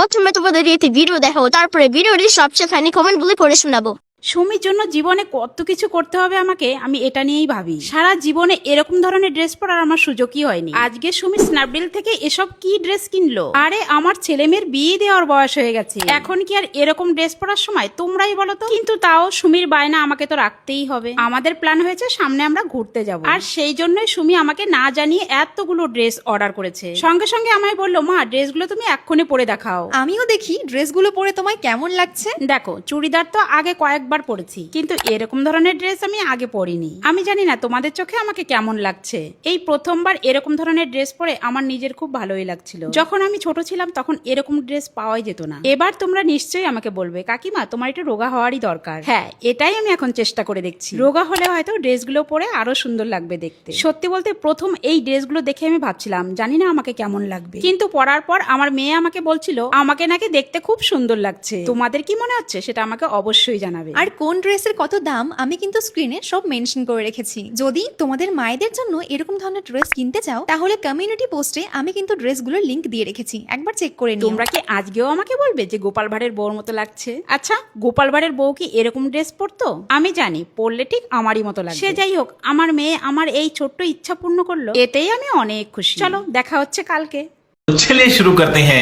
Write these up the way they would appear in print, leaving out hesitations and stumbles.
প্রথমে তোমাদের এতে ভিডিও দেখাবো, তারপরে ভিডিওটি সবচেয়ে ফানি কমেন্টগুলি পড়ে শোনাবো। সুমির জন্য জীবনে কত কিছু করতে হবে আমাকে, আমি এটা নিয়েই ভাবি। সারা জীবনে এরকম ধরনের ড্রেস পরার আমার সুযোগই হয়নি। আজকে সুমি স্ন্যাপডিল থেকে এসব কি ড্রেস কিনলো। আরে আমার ছেলে মেয়ের বিয়ে দেওয়ার বয়স হয়ে গেছে, এখন কি আর এরকম ড্রেস পরার সময়? তোমরাই বলো তো। কিন্তু তাও সুমির বায়না আমাকে তো রাখতেই হবে। আমাদের প্ল্যান হয়েছে সামনে আমরা ঘুরতে যাব, আর সেই জন্যই সুমি আমাকে না জানিয়ে এতগুলো ড্রেস অর্ডার করেছে। সঙ্গে সঙ্গে আমায় বললো, মা ড্রেসগুলো তুমি এক্ষুনি পরে দেখাও। আমিও দেখি ড্রেসগুলো পরে তোমায় কেমন লাগছে। দেখো, চুড়িদার তো আগে কয়েকবার পরেছি, কিন্তু এরকম ধরনের ড্রেস আমি আগে পরিনি। আমি জানি না তোমাদের চোখে আমাকে কেমন লাগছে। এই প্রথমবার এরকম ধরনের ড্রেস পরে আমার নিজের খুব ভালোই লাগছিল। যখন আমি ছোট ছিলাম তখন এরকম ড্রেস পাওয়াই যেত না। এবার তোমরা নিশ্চয়ই আমাকে বলবে, কাকিমা তোমার একটু রোগা হওয়ারই দরকার। হ্যাঁ, এটাই আমি এখন চেষ্টা করে দেখছি। রোগা হলে হয়তো ড্রেসগুলো পরে আরো সুন্দর লাগবে দেখতে। সত্যি বলতে প্রথম এই ড্রেসগুলো দেখে আমি ভাবছিলাম জানি না আমাকে কেমন লাগবে, কিন্তু পরার পর আমার মেয়ে আমাকে বলছিল আমাকে নাকি দেখতে খুব সুন্দর লাগছে। তোমাদের কি মনে হচ্ছে সেটা আমাকে অবশ্যই জানাবে। আর কোন ড্রেসের কত দাম আমি কিন্তু স্ক্রিনে সব মেনশন করে রেখেছি। যদি তোমাদের মায়েদের জন্য এরকম ধরনের ড্রেস কিনতে চাও তাহলে কমিউনিটি পোস্টে আমি কিন্তু ড্রেসগুলোর লিংক দিয়ে রেখেছি, একবার চেক করে নিও। তোমরা কি আজকেও আমাকে বলবে যে গোপাল ভাঁড়ের বউর মতো লাগছে? আচ্ছা, গোপাল ভাঁড়ের বউ কি এরকম ড্রেস পরতো? আমি জানি পরলে ঠিক আমারই মতো লাগবে। সে যাই হোক, আমার মেয়ে আমার এই ছোট্ট ইচ্ছা পূর্ণ করলো, এতেই আমি অনেক খুশি। চলো দেখা হচ্ছে কালকে। चलिए शुरू करते हैं।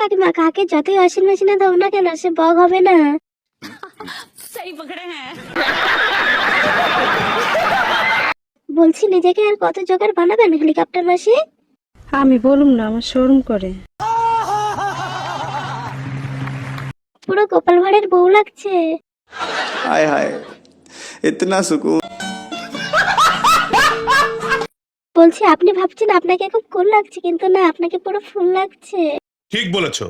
কাকিমা, কাকে যতই ওয়াশিং মেশিনে দাও না কেন সে বগ হবে না। সেই পকড়ে হ্যাঁ। বলছি নিজেকে আর কত জোগাড় বানাবেন হেলিকপ্টার মাসি? আমি বলুম না, আমার শোরুম করে। পুরো গোপাল ভাঁড়ের বউ লাগছে। हाय हाय इतना सुकून। বলছি আপনি ভাবছেন আপনাকে খুব কুল লাগছে, কিন্তু না, আপনাকে পুরো ফুল লাগছে। ठीक बोलेছো।